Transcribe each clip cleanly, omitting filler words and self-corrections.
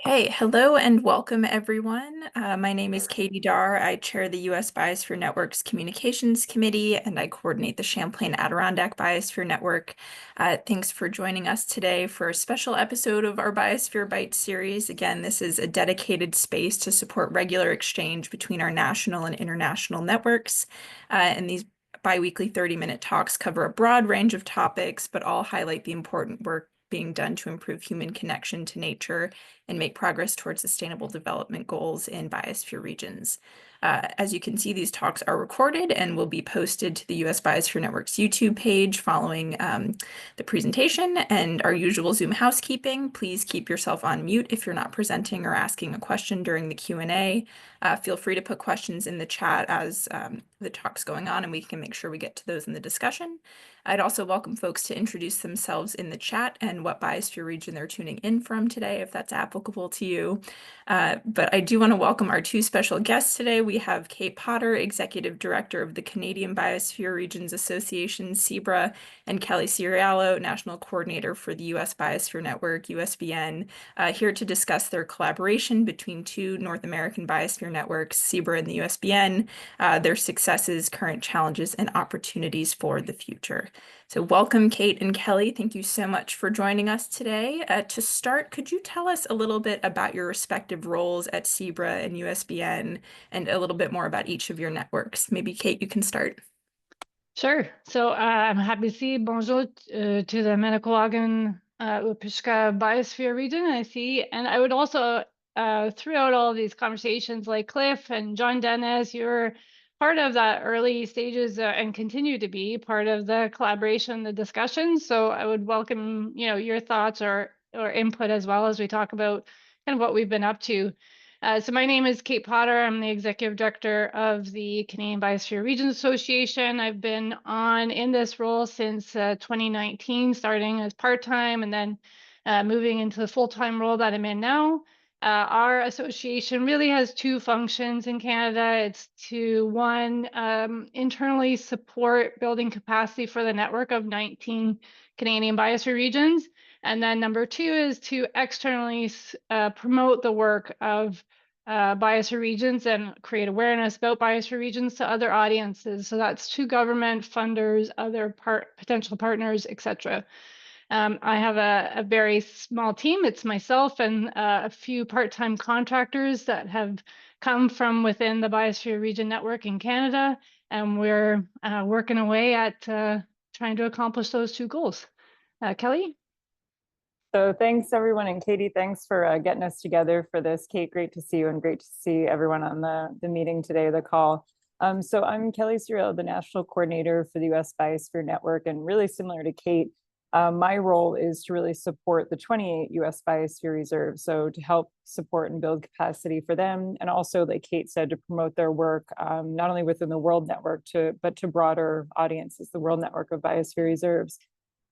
Okay, hello and welcome everyone. My name is Katie Dar. I chair the U.S. Biosphere Network's Communications Committee and I coordinate the Champlain Adirondack Biosphere Network. Thanks for joining us today for a special episode of our Biosphere Bites series. Again, this is a dedicated space to support regular exchange between our national and international networks. And these biweekly 30-minute talks cover a broad range of topics, but all highlight the important work being done to improve human connection to nature and make progress towards sustainable development goals in biosphere regions. As you can see, these talks are recorded and will be posted to the U.S. Biosphere Network's YouTube page following the presentation. And our usual Zoom housekeeping, please keep yourself on mute if you're not presenting or asking a question during the Q&A. Feel free to put questions in the chat as the talk's going on, and we can make sure we get to those in the discussion. I'd also welcome folks to introduce themselves in the chat and what biosphere region they're tuning in from today, if that's applicable to you. But I do want to welcome our two special guests today. We have Kate Potter, Executive Director of the Canadian Biosphere Regions Association, CBRA, and Kelly Cerialo, National Coordinator for the U.S. Biosphere Network, USBN, here to discuss their collaboration between two North American biosphere networks, CBRA and the USBN, their successes, current challenges, and opportunities for the future. So welcome, Kate and Kelly. Thank you so much for joining us today. To start, could you tell us a little bit about your respective roles at CBRA and USBN and a little bit more about each of your networks? Maybe Kate, you can start. Sure. So I'm happy to see bonjour to the Manicouagan Upishka Biosphere region, I see. And I would also, throughout all of these conversations, like Cliff and John Dennis, you're part of that early stages and continue to be part of the collaboration, the discussion. So I would welcome, your thoughts or input as well as we talk about kind of what we've been up to. So my name is Kate Potter. I'm the Executive Director of the Canadian Biosphere Regions Association. I've been in this role since 2019, starting as part-time and then moving into the full-time role that I'm in now. Our association really has two functions in Canada. It's to, one, internally support building capacity for the network of 19 Canadian biosphere regions. And then number two is to externally promote the work of biosphere regions and create awareness about biosphere regions to other audiences. So that's to government, funders, other potential partners, etc. I have a very small team. It's myself and a few part-time contractors that have come from within the Biosphere Region Network in Canada, and we're working away at trying to accomplish those two goals. Kelly? So thanks everyone, and Katie, thanks for getting us together for this. Kate, great to see you, and great to see everyone on the meeting today, the call. So I'm Kelly Cerialo, the National Coordinator for the U.S. Biosphere Network, and really similar to Kate, my role is to really support the 28 U.S. Biosphere Reserves, so to help support and build capacity for them, and also, like Kate said, to promote their work, not only within the World Network, but to broader audiences, the World Network of Biosphere Reserves.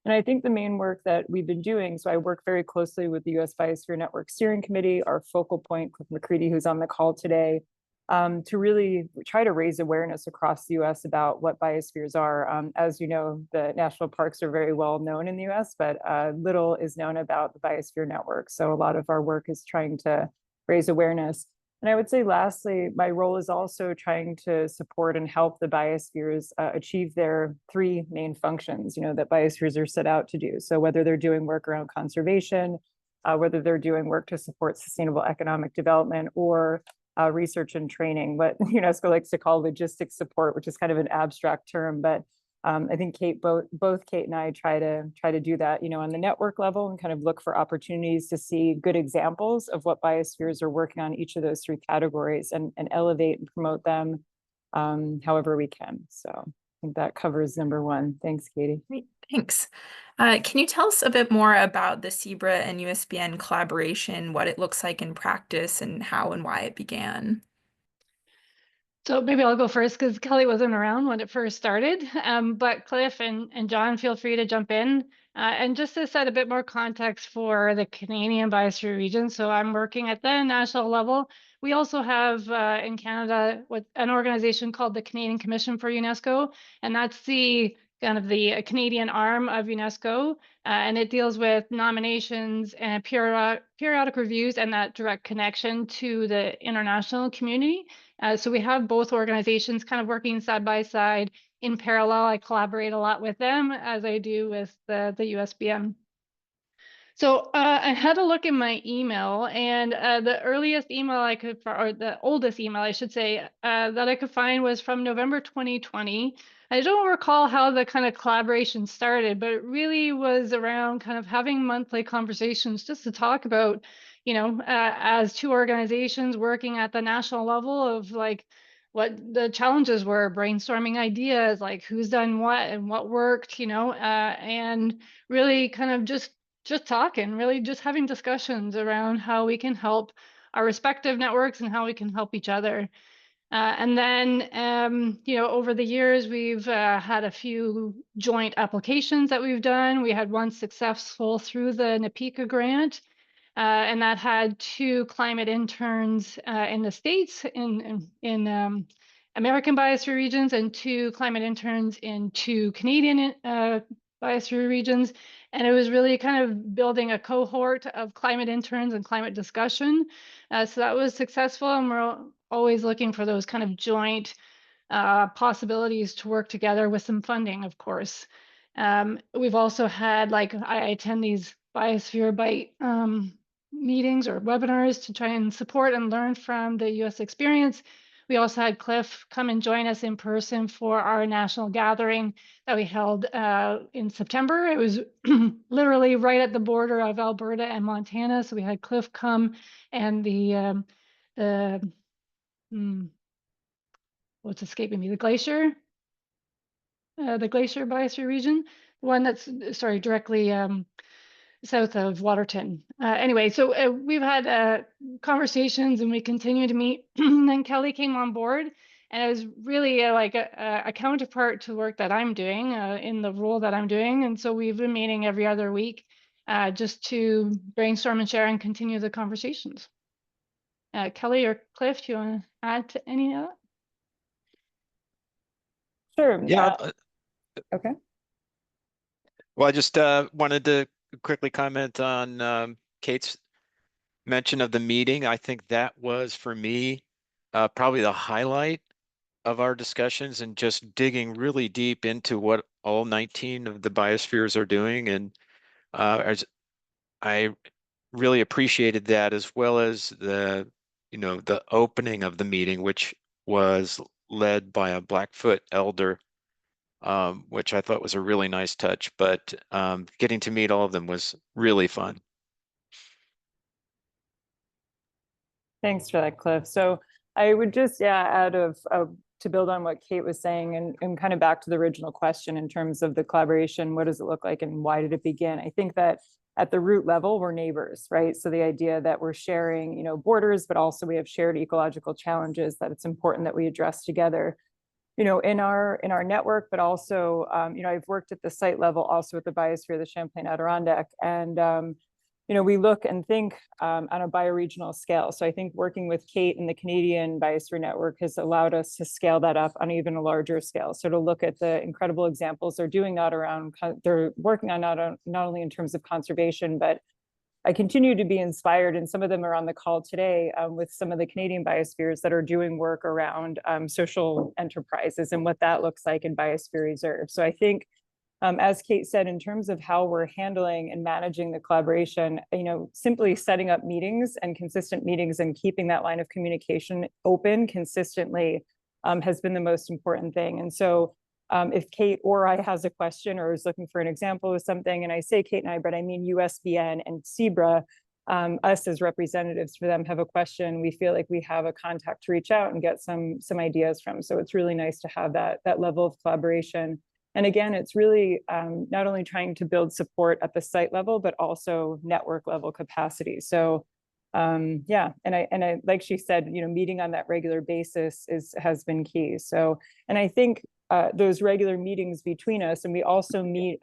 And I think the main work that we've been doing, so I work very closely with the U.S. Biosphere Network Steering Committee, our focal point, Cliff McCready, who's on the call today, to really try to raise awareness across the U.S. about what biospheres are. As you know, the national parks are very well known in the U.S., but little is known about the Biosphere Network. So a lot of our work is trying to raise awareness. And I would say, lastly, my role is also trying to support and help the biospheres achieve their three main functions, that biospheres are set out to do. So whether they're doing work around conservation, whether they're doing work to support sustainable economic development, or research and training, what UNESCO likes to call logistics support, which is kind of an abstract term, but I think both Kate and I try to do that, on the network level, and kind of look for opportunities to see good examples of what biospheres are working on each of those three categories, and elevate and promote them however we can. So I think that covers number one. Thanks, Katie. Great, thanks. Can you tell us a bit more about the CBRA and USBN collaboration, what it looks like in practice, and how and why it began? So maybe I'll go first because Kelly wasn't around when it first started, but Cliff and John, feel free to jump in. And just to set a bit more context for the Canadian Biosphere region, so I'm working at the national level. We also have in Canada an organization called the Canadian Commission for UNESCO, and that's the kind of the Canadian arm of UNESCO, and it deals with nominations and periodic reviews and that direct connection to the international community. So we have both organizations kind of working side by side in parallel. I collaborate a lot with them as I do with the USBN. So I had a look in my email, and the earliest email I could, or the oldest email I should say, that I could find was from November 2020. I don't recall how the kind of collaboration started, but it really was around kind of having monthly conversations just to talk about, you know, as two organizations working at the national level of like what the challenges were, brainstorming ideas, like who's done what and what worked, you know, and really kind of just talking, really just having discussions around how we can help our respective networks and how we can help each other. And then, you know, over the years, we've had a few joint applications that we've done. We had one successful through the NAPICA grant, and that had 2 climate interns in the States in American Biosphere Regions and 2 climate interns in 2 Canadian Biosphere Regions. And it was really kind of building a cohort of climate interns and climate discussion. So that was successful, and we're always looking for those kind of joint possibilities to work together with some funding, of course. We've also had, like, I attend these Biosphere Bite meetings or webinars to try and support and learn from the US experience. We also had Cliff come and join us in person for our national gathering that we held in September. It was literally right at the border of Alberta and Montana. So we had Cliff come, and what's escaping me, the Glacier Biosphere region, one that's, sorry, directly south of Waterton. Anyway, so we've had conversations, and we continue to meet. And then Kelly came on board, and it was really like a counterpart to the work that I'm doing in the role that I'm doing. And so we've been meeting every other week just to brainstorm and share and continue the conversations. Kelly or Cliff, do you want to add to any of that? Sure. Yeah. Okay. Well, I just wanted to quickly comment on Kate's mention of the meeting. I think that was, for me, probably the highlight of our discussions, and just digging really deep into what all 19 of the biospheres are doing. And I really appreciated that, as well as the opening of the meeting, which was led by a Blackfoot elder, which I thought was a really nice touch. But getting to meet all of them was really fun. Thanks for that, Cliff. So I would just add to build on what Kate was saying, and kind of back to the original question in terms of the collaboration, what does it look like and why did it begin? I think that at the root level, we're neighbors, right? So the idea that we're sharing, you know, borders, but also we have shared ecological challenges that it's important that we address together, you know, in our network, but also, you know, I've worked at the site level also with the Biosphere of the Champlain Adirondack, and you know, we look and think on a bioregional scale. So I think working with Kate and the Canadian Biosphere Network has allowed us to scale that up on even a larger scale. So to look at the incredible examples they're doing that around, they're working on not only in terms of conservation, but I continue to be inspired, and some of them are on the call today with some of the Canadian biospheres that are doing work around social enterprises and what that looks like in biosphere reserve. So I think, as Kate said, in terms of how we're handling and managing the collaboration, you know, simply setting up meetings and consistent meetings and keeping that line of communication open consistently has been the most important thing. And so if Kate or I has a question or is looking for an example of something, and I say Kate and I, but I mean USBN and CBRA, us as representatives for them have a question, we feel like we have a contact to reach out and get some ideas from. So it's really nice to have that level of collaboration. And again, it's really not only trying to build support at the site level, but also network level capacity. So yeah, and I like she said, you know, meeting on that regular basis has been key. So, and I think those regular meetings between us, and we also meet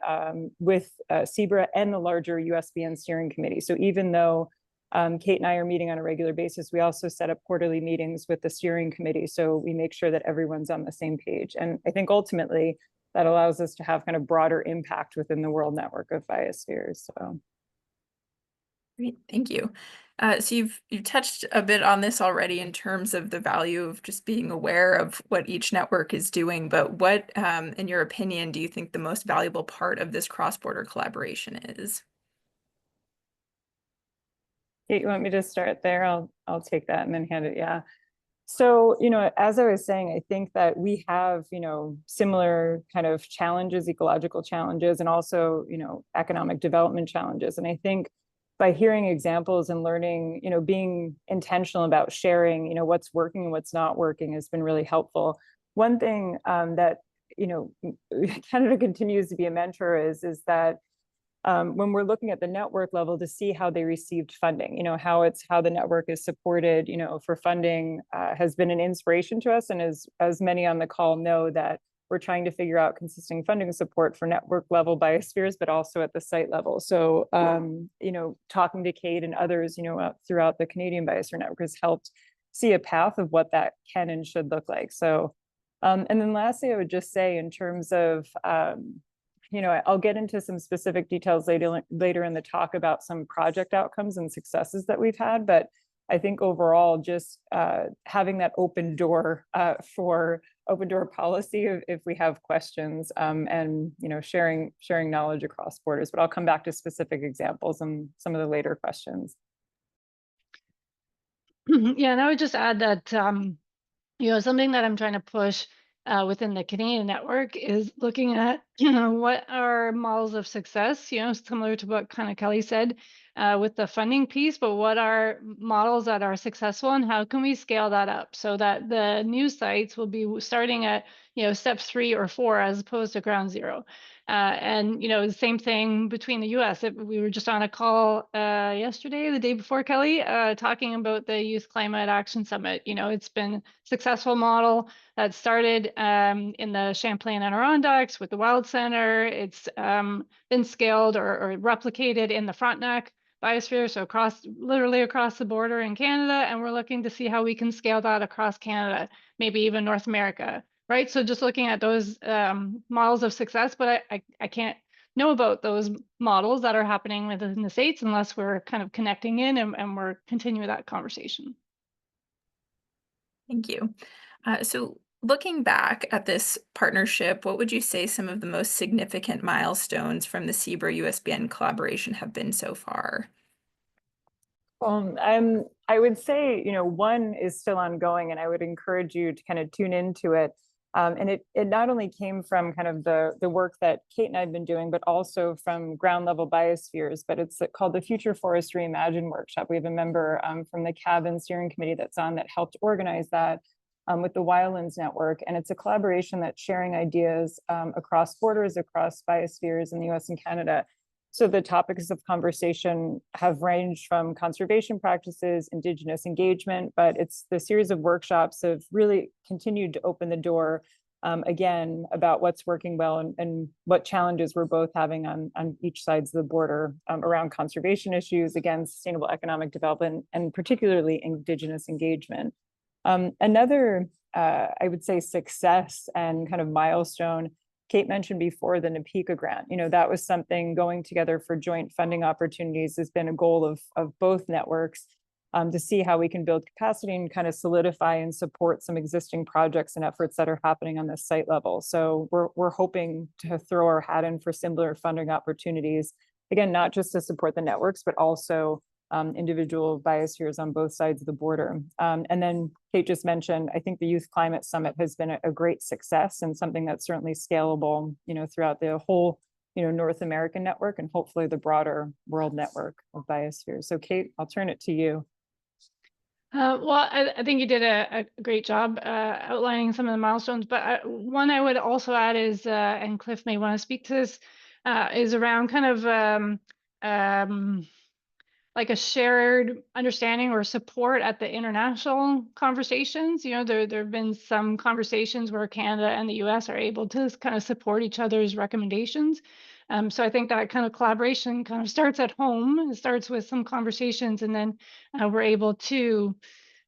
with CBRA and the larger USBN steering committee. So even though Kate and I are meeting on a regular basis, we also set up quarterly meetings with the steering committee. So we make sure that everyone's on the same page. And I think ultimately, that allows us to have kind of broader impact within the world network of biospheres. So. Great, thank you. So you've touched a bit on this already in terms of the value of just being aware of what each network is doing, but what, in your opinion, do you think the most valuable part of this cross-border collaboration is? Kate, you want me to start there? I'll take that and then hand it. Yeah. So, as I was saying, I think that we have, similar kind of challenges, ecological challenges, and also, economic development challenges. And I think by hearing examples and learning, being intentional about sharing, what's working and what's not working has been really helpful. One thing that, Canada continues to be a mentor is that when we're looking at the network level to see how they received funding, how the network is supported, for funding has been an inspiration to us. And as many on the call know, that we're trying to figure out consistent funding support for network level biospheres, but also at the site level. So, talking to Kate and others, throughout the Canadian Biosphere Network has helped see a path of what that can and should look like. So, and then lastly, I would just say in terms of, I'll get into some specific details later in the talk about some project outcomes and successes that we've had. But I think overall, just having that open door for open door policy if we have questions, and sharing knowledge across borders. But I'll come back to specific examples and some of the later questions. Yeah, and I would just add that something that I'm trying to push within the Canadian network is looking at, what are models of success, similar to what kind of Kelly said with the funding piece, but what are models that are successful and how can we scale that up so that the new sites will be starting at, step 3 or 4 as opposed to ground zero. And, the same thing between the US. We were just on a call yesterday, the day before, Kelly, talking about the Youth Climate Action Summit. It's been a successful model that started in the Champlain Adirondacks with the Wild Center. It's been scaled or replicated in the Frontenac Biosphere, so literally across the border in Canada, and we're looking to see how we can scale that across Canada, maybe even North America. Right, so just looking at those models of success, but I can't know about those models that are happening within the States unless we're kind of connecting in and we're continuing that conversation. Thank you. So looking back at this partnership, what would you say some of the most significant milestones from the CBRA USBN collaboration have been so far? I would say, one is still ongoing, and I would encourage you to kind of tune into it. And it not only came from kind of the work that Kate and I have been doing, but also from ground level biospheres, but it's called the Future Forest Reimagined Workshop. We have a member from the Cabin Steering Committee that's on that helped organize that with the Wildlands Network. And it's a collaboration that's sharing ideas across borders, across biospheres in the US and Canada. So the topics of conversation have ranged from conservation practices, Indigenous engagement, but it's the series of workshops have really continued to open the door again about what's working well and what challenges we're both having on each sides of the border around conservation issues, again, sustainable economic development, and particularly Indigenous engagement. Another, I would say, success and kind of milestone Kate mentioned before, the NAPICA grant. That was something going together for joint funding opportunities has been a goal of both networks to see how we can build capacity and kind of solidify and support some existing projects and efforts that are happening on the site level. So we're hoping to throw our hat in for similar funding opportunities, again, not just to support the networks, but also individual biospheres on both sides of the border. And then Kate just mentioned, I think the Youth Climate Summit has been a great success and something that's certainly scalable, throughout the whole, North American network and hopefully the broader world network of biospheres. So Kate, I'll turn it to you. Well, I think you did a great job outlining some of the milestones, but one I would also add is, and Cliff may want to speak to this, is around kind of like a shared understanding or support at the international conversations. There have been some conversations where Canada and the US are able to kind of support each other's recommendations. So I think that kind of collaboration kind of starts at home. It starts with some conversations, and then we're able to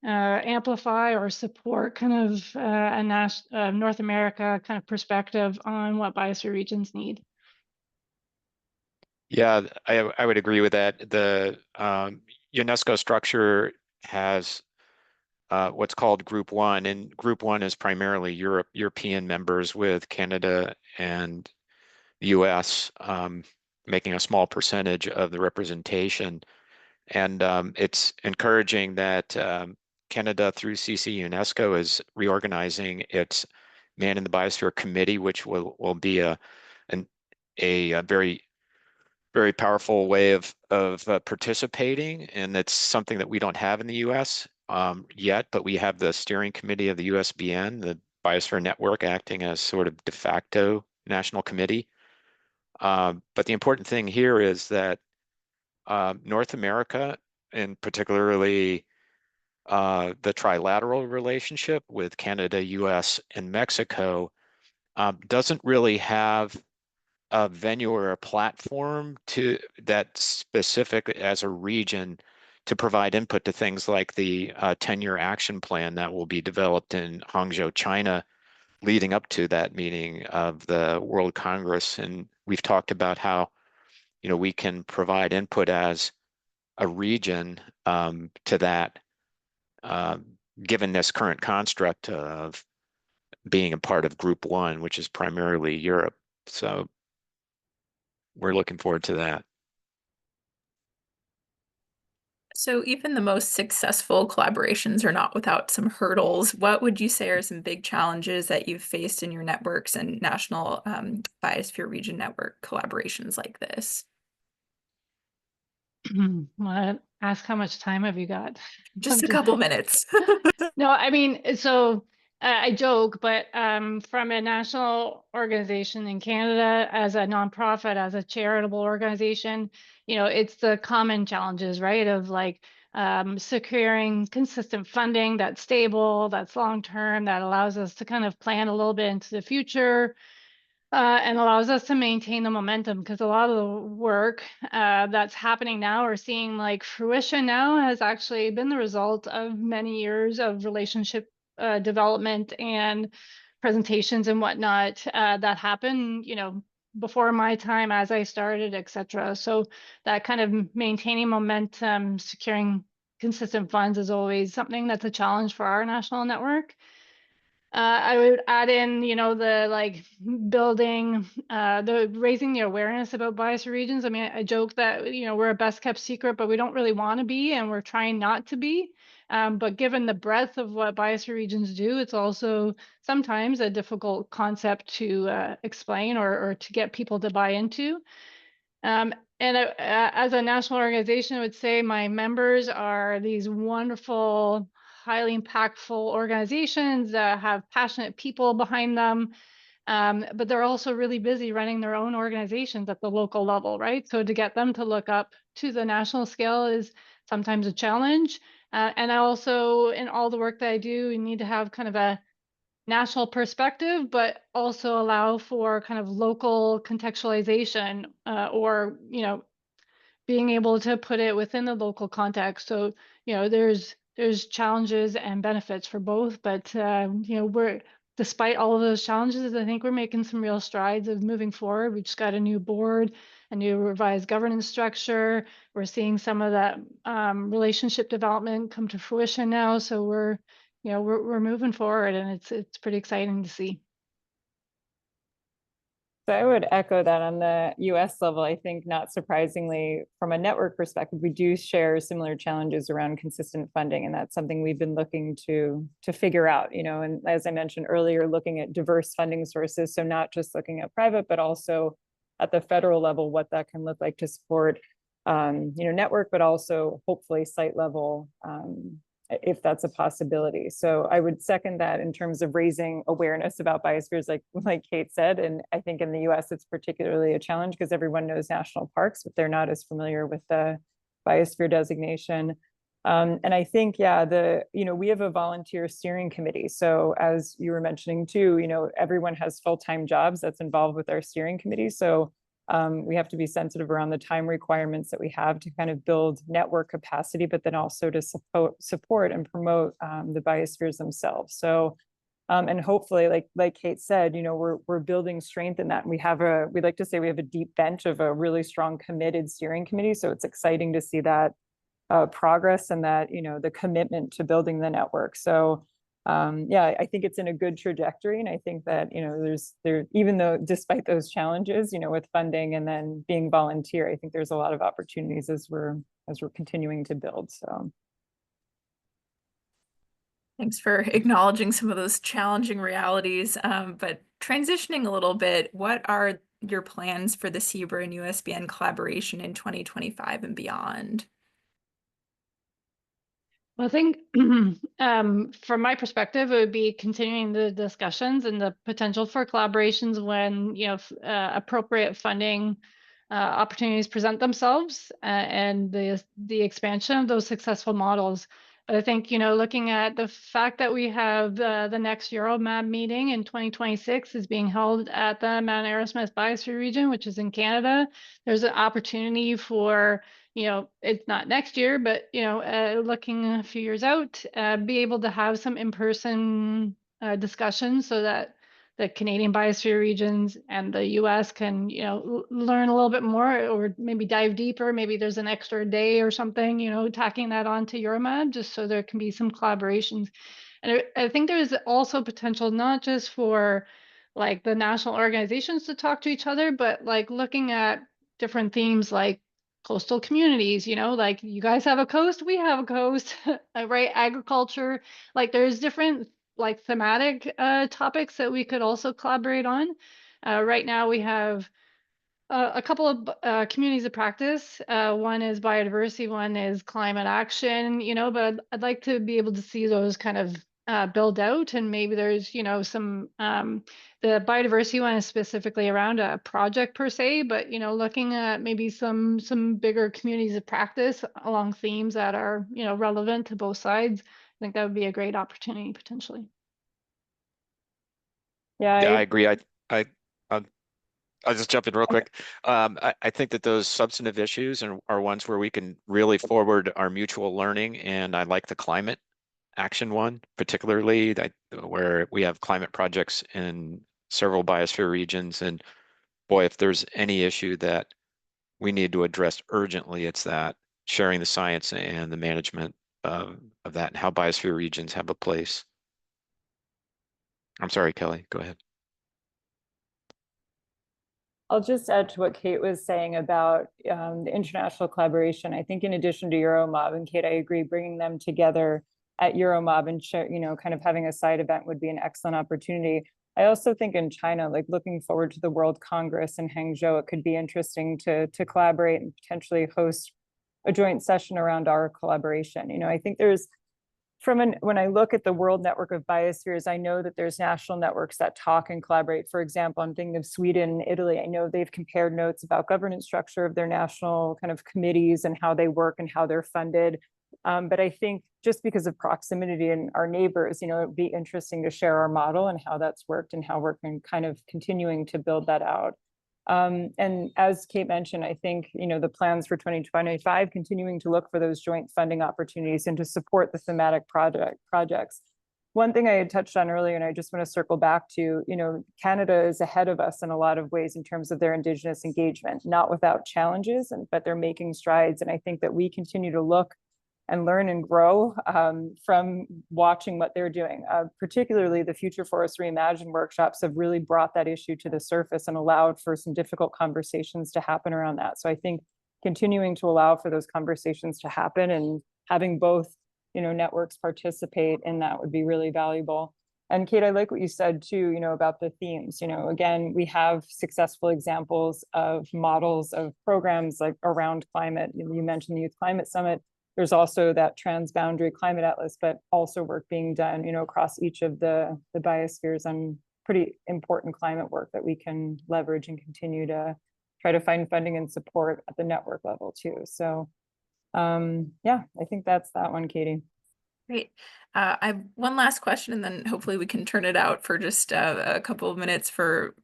amplify or support kind of a North America kind of perspective on what biosphere regions need? Yeah, I would agree with that. The UNESCO structure has what's called Group 1, and Group 1 is primarily European members with Canada and the US making a small percentage of the representation. And it's encouraging that Canada through CC UNESCO is reorganizing its Man in the Biosphere Committee, which will be a very very powerful way of participating, and it's something that we don't have in the U.S. Yet, but we have the steering committee of the USBN, the Biosphere Network, acting as sort of de facto national committee. But the important thing here is that North America, and particularly the trilateral relationship with Canada, US, and Mexico, doesn't really have a venue or a platform to that specific as a region to provide input to things like the 10-year action plan that will be developed in Hangzhou, China, leading up to that meeting of the World Congress. And we've talked about how, we can provide input as a region to that, given this current construct of being a part of Group 1, which is primarily Europe. So we're looking forward to that. So even the most successful collaborations are not without some hurdles. What would you say are some big challenges that you've faced in your networks and national Biosphere Region Network collaborations like this? Well, ask how much time have you got? Just a couple minutes. No, I mean, so I joke, but from a national organization in Canada, as a nonprofit, as a charitable organization, it's the common challenges, right? Of like securing consistent funding that's stable, that's long-term, that allows us to kind of plan a little bit into the future. And allows us to maintain the momentum, because a lot of the work that's happening now or seeing like fruition now has actually been the result of many years of relationship development and presentations and whatnot that happened, before my time, as I started, etc. So that kind of maintaining momentum, securing consistent funds is always something that's a challenge for our national network. I would add in, the like building, the raising the awareness about biosphere regions. I mean, I joke that, we're a best kept secret, but we don't really want to be, and we're trying not to be. But given the breadth of what biosphere regions do, it's also sometimes a difficult concept to explain or to get people to buy into. And as a national organization, I would say my members are these wonderful, highly impactful organizations that have passionate people behind them. But they're also really busy running their own organizations at the local level, right? So to get them to look up to the national scale is sometimes a challenge. And I also, in all the work that I do, you need to have kind of a national perspective, but also allow for kind of local contextualization or, being able to put it within the local context. So, there's challenges and benefits for both, but, we're, despite all of those challenges, I think we're making some real strides of moving forward. We just got a new board, a new revised governance structure. We're seeing some of that relationship development come to fruition now. So we're moving forward, and it's pretty exciting to see. So I would echo that on the US level. I think, not surprisingly, from a network perspective, we do share similar challenges around consistent funding. And that's something we've been looking to figure out, and as I mentioned earlier, looking at diverse funding sources. So not just looking at private, but also at the federal level, what that can look like to support, network, but also hopefully site level, if that's a possibility. So I would second that in terms of raising awareness about biospheres, like Kate said. And I think in the US, it's particularly a challenge because everyone knows national parks, but they're not as familiar with the biosphere designation. And I think, we have a volunteer steering committee. So as you were mentioning too, everyone has full-time jobs that's involved with our steering committee. So We have to be sensitive around the time requirements that we have to kind of build network capacity, but then also to support and promote the biospheres themselves. So, and hopefully, like Kate said, you know, we're building strength in that. And we like to say we have a deep bench of a really strong, committed steering committee. So it's exciting to see that progress and that, you know, the commitment to building the network. So yeah, I think it's in a good trajectory. And I think that, you know, even though despite those challenges, you know, with funding and then being volunteer, I think there's a lot of opportunities as we're continuing to build. So Thanks for acknowledging some of those challenging realities. But transitioning a little bit, what are your plans for the CBRA and USBN collaboration in 2025 and beyond? Well, I think from my perspective, it would be continuing the discussions and the potential for collaborations when, you know, appropriate funding opportunities present themselves, and the expansion of those successful models. But I think, you know, looking at the fact that we have the next EuroMab meeting in 2026 is being held at the Mount Arrowsmith Biosphere region, which is in Canada, there's an opportunity for, you know, it's not next year, but, you know, looking a few years out, be able to have some in-person discussions so that the Canadian Biosphere regions and the US can, you know, learn a little bit more or maybe dive deeper. Maybe there's an extra day or something, you know, tacking that on to EuroMab, just so there can be some collaborations. And I think there's also potential not just for like the national organizations to talk to each other, but like looking at different themes like coastal communities, you know, like you guys have a coast, we have a coast, right? Agriculture, like there's different like thematic topics that we could also collaborate on. Right now we have a couple of communities of practice. One is biodiversity, one is climate action, you know, but I'd like to be able to see those kind of build out, and maybe there's, you know, some, the biodiversity one is specifically around a project per se, but, you know, looking at maybe some bigger communities of practice along themes that are, you know, relevant to both sides. I think that would be a great opportunity potentially. yeah, Yeah, I agree. I I'll just jump in real quick. I think that those substantive issues are ones where we can really forward our mutual learning, and I like the climate action one particularly, where we have climate projects in several biosphere regions. And boy, if there's any issue that we need to address urgently, it's that sharing the science and the management of that and how biosphere regions have a place. I'm sorry, Kelly, go ahead. I'll just add to what Kate was saying about the international collaboration. I think in addition to EuroMob, and Kate, I agree, bringing them together at EuroMob and share, you know, kind of having a side event would be an excellent opportunity. I also think in China, like looking forward to the World Congress in Hangzhou, it could be interesting to collaborate and potentially host a joint session around our collaboration. You know, I think there's when I look at the World Network of Biospheres, I know that there's national networks that talk and collaborate. For example, I'm thinking of Sweden and Italy. I know they've compared notes about governance structure of their national kind of committees and how they work and how they're funded. But I think just because of proximity and our neighbors, you know, it'd be interesting to share our model and how that's worked and how we're kind of continuing to build that out. And as Kate mentioned, I think, you know, the plans for 2025, continuing to look for those joint funding opportunities and to support the thematic projects. One thing I had touched on earlier, and I just want to circle back to, you know, Canada is ahead of us in a lot of ways in terms of their Indigenous engagement, not without challenges, but they're making strides. And I think that we continue to look and learn and grow from watching what they're doing. Particularly the Future Forest Reimagined workshops have really brought that issue to the surface and allowed for some difficult conversations to happen around that. So I think continuing to allow for those conversations to happen and having both, you know, networks participate in that would be really valuable. And Kate, I like what you said too, you know, about the themes. You know, again, we have successful examples of models of programs like around climate. You mentioned the Youth Climate Summit. There's also that transboundary climate atlas, but also work being done, you know, across each of the biospheres on pretty important climate work that we can leverage and continue to try to find funding and support at the network level too. So yeah, I think that's that one, Katie. Great. I have one last question, and then hopefully we can turn it out for just a couple of minutes for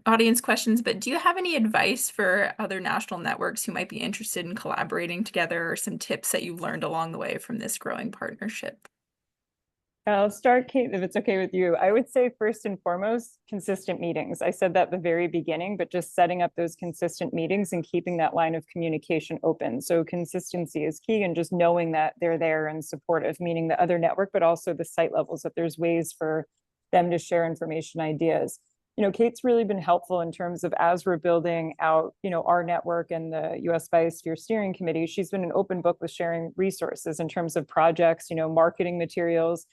audience questions. But do you have any advice for other national networks who might be interested in collaborating together, or some tips that you've learned along the way from this growing partnership? I'll start, Kate, if it's okay with you. I would say first and foremost, consistent meetings. I said that at the very beginning, but just setting up those consistent meetings and keeping that line of communication open. So consistency is key, and just knowing that they're there and supportive, meaning the other network, but also the site levels, that there's ways for them to share information, ideas. You know, Kate's really been helpful in terms of, as we're building out, you know, our network and the US Biosphere Steering Committee, she's been an open book with sharing resources in terms of projects, you know, marketing materials,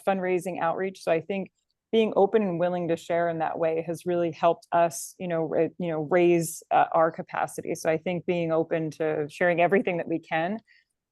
fundraising, outreach. So I think being open and willing to share in that way has really helped us, raise our capacity. So I think being open to sharing everything that we can.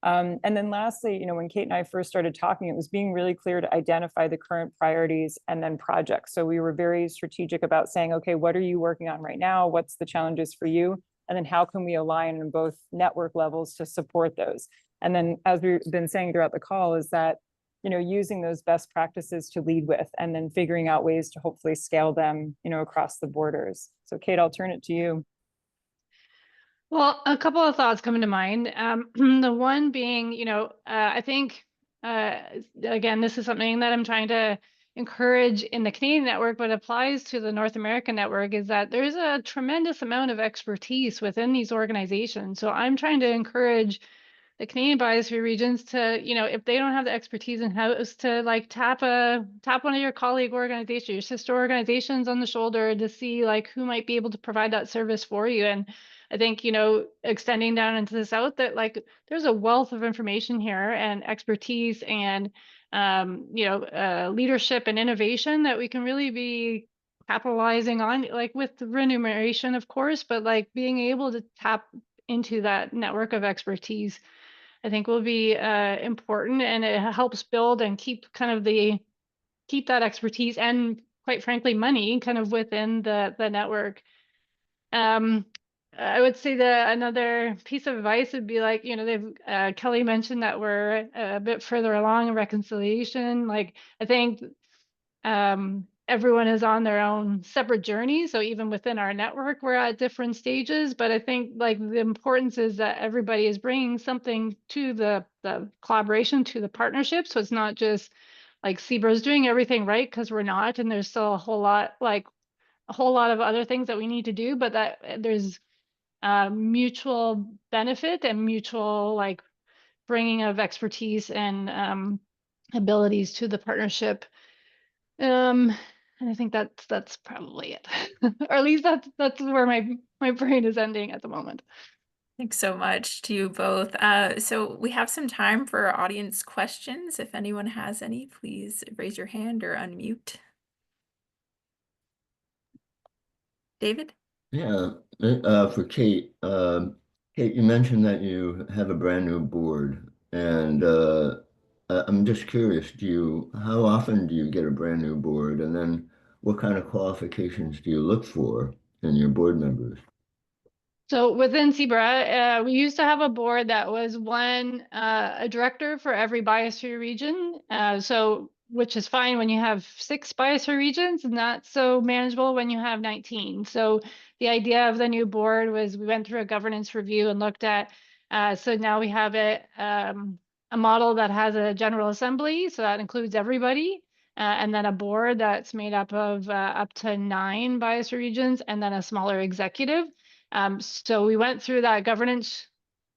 And then lastly, you know, when Kate and I first started talking, it was being really clear to identify the current priorities and then projects. So we were very strategic about saying, okay, what are you working on right now? What's the challenges for you? And then how can we align on both network levels to support those? And then, as we've been saying throughout the call, is that, you know, using those best practices to lead with, and then figuring out ways to hopefully scale them, you know, across the borders. So Kate, I'll turn it to you. Well, a couple of thoughts come to mind. The one being, I think, again, this is something that I'm trying to encourage in the Canadian network, but applies to the North American network, is that there's a tremendous amount of expertise within these organizations. So I'm trying to encourage the Canadian Biosphere regions to, if they don't have the expertise in-house, to like tap one of your colleague organizations, your sister organizations on the shoulder, to see like who might be able to provide that service for you. And I think, extending down into the South, that like there's a wealth of information here and expertise and, leadership and innovation that we can really be capitalizing on, like with the remuneration, of course, but like being able to tap into that network of expertise, I think, will be important, and it helps build and keep that expertise and, quite frankly, money kind of within the network. I would say that another piece of advice would be like, they've Kelly mentioned that we're a bit further along in reconciliation. Like, I think everyone is on their own separate journey. So even within our network, we're at different stages. But I think like the importance is that everybody is bringing something to the collaboration, to the partnership. So it's not just like CBRA is doing everything right, because we're not, and there's still a whole lot of other things that we need to do, but that there's mutual benefit and mutual like bringing of expertise and abilities to the partnership. And I think that's probably it, or at least that's where my brain is ending at the moment. Thanks so much to you both. So we have some time for audience questions. If anyone has any, please raise your hand or unmute. David? Yeah, for Kate, Kate, you mentioned that you have a brand new board, and I'm just curious, how often do you get a brand new board, and then what kind of qualifications do you look for in your board members? So within CBRA, we used to have a board that was a director for every biosphere region. Which is fine when you have 6 biosphere regions, and not so manageable when you have 19. So the idea of the new board was, we went through a governance review and looked at, so now we have a model that has a general assembly, so that includes everybody, and then a board that's made up of up to 9 biosphere regions, and then a smaller executive. So we went through that governance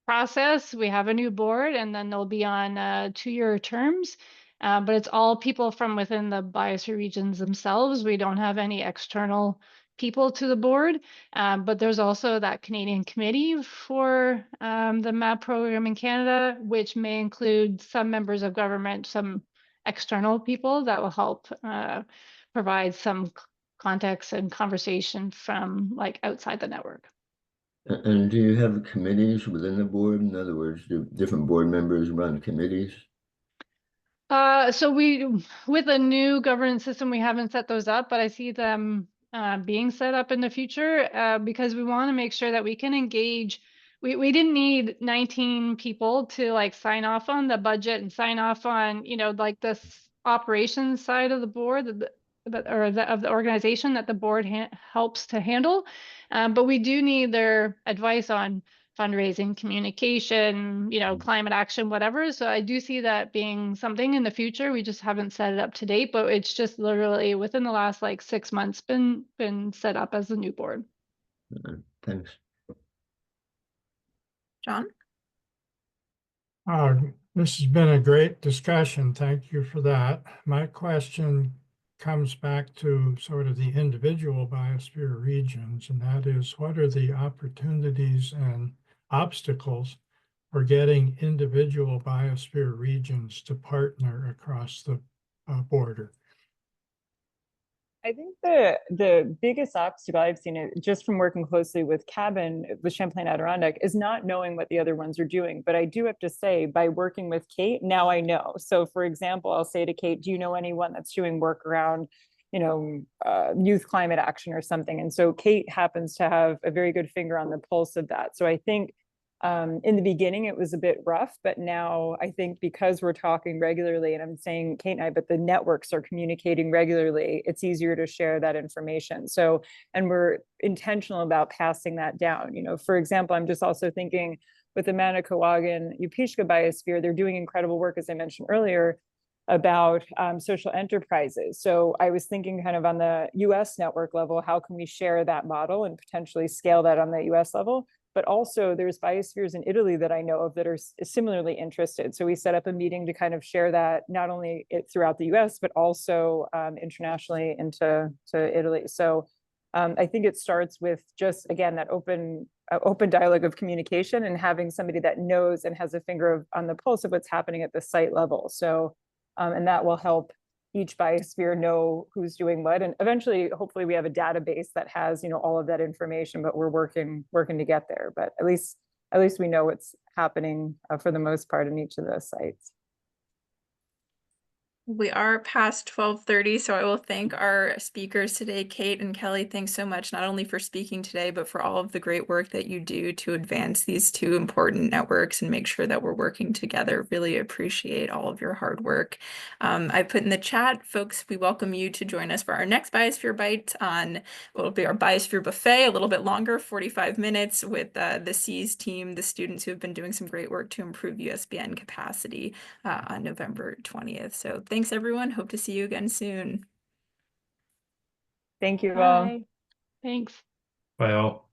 process. We have a new board, and then they'll be on 2-year terms. But it's all people from within the biosphere regions themselves. We don't have any external people to the board. But there's also that Canadian committee for the MAP program in Canada, which may include some members of government, some external people that will help provide some context and conversation from like outside the network. And do you have committees within the board? In other words, do different board members run committees? So with a new governance system, we haven't set those up, but I see them being set up in the future, because we want to make sure that we can engage we didn't need 19 people to like sign off on the budget and sign off on, you know, like this operations side of the board of the organization that the board helps to handle. But we do need their advice on fundraising, communication, you know, climate action, whatever. So I do see that being something in the future. We just haven't set it up to date, but it's just literally within the last like 6 months been set up as a new board. Thanks. John? This has been a great discussion. Thank you for that. My question comes back to sort of the individual biosphere regions, and that is, what are the opportunities and obstacles for getting individual biosphere regions to partner across the border? I think the biggest obstacle I've seen, it just from working closely with Champlain Adirondack, is not knowing what the other ones are doing. But I do have to say, by working with Kate, now I know. So for example, I'll say to Kate, do you know anyone that's doing work around, you know, youth climate action or something? And so Kate happens to have a very good finger on the pulse of that. So I think in the beginning, it was a bit rough, but now I think because we're talking regularly, and I'm saying Kate and I, but the networks are communicating regularly, it's easier to share that information. So, and we're intentional about passing that down. You know, for example, I'm just also thinking with the Manicouagan-Yup'ishka Biosphere, they're doing incredible work, as I mentioned earlier, about social enterprises. So I was thinking kind of on the US network level, how can we share that model and potentially scale that on the US level? But also there's biospheres in Italy that I know of that are similarly interested. So we set up a meeting to kind of share that, not only throughout the US, but also internationally into Italy. So I think it starts with just, again, that open dialogue of communication and having somebody that knows and has a finger on the pulse of what's happening at the site level. So, and that will help each biosphere know who's doing what, and eventually hopefully we have a database that has, you know, all of that information, but we're working to get there. But at least we know what's happening for the most part in each of those sites. We are past 12:30, so I will thank our speakers today. Kate and Kelly, thanks so much, not only for speaking today, but for all of the great work that you do to advance these two important networks and make sure that we're working together. Really appreciate all of your hard work. I put in the chat, folks, we welcome you to join us for our next Biosphere Bite on what will be our Biosphere Buffet, a little bit longer, 45 minutes, with the SEAS team, the students who have been doing some great work to improve USBN capacity on November 20th. So thanks, everyone. Hope to see you again soon. Thank you all. Bye. Thanks. Well.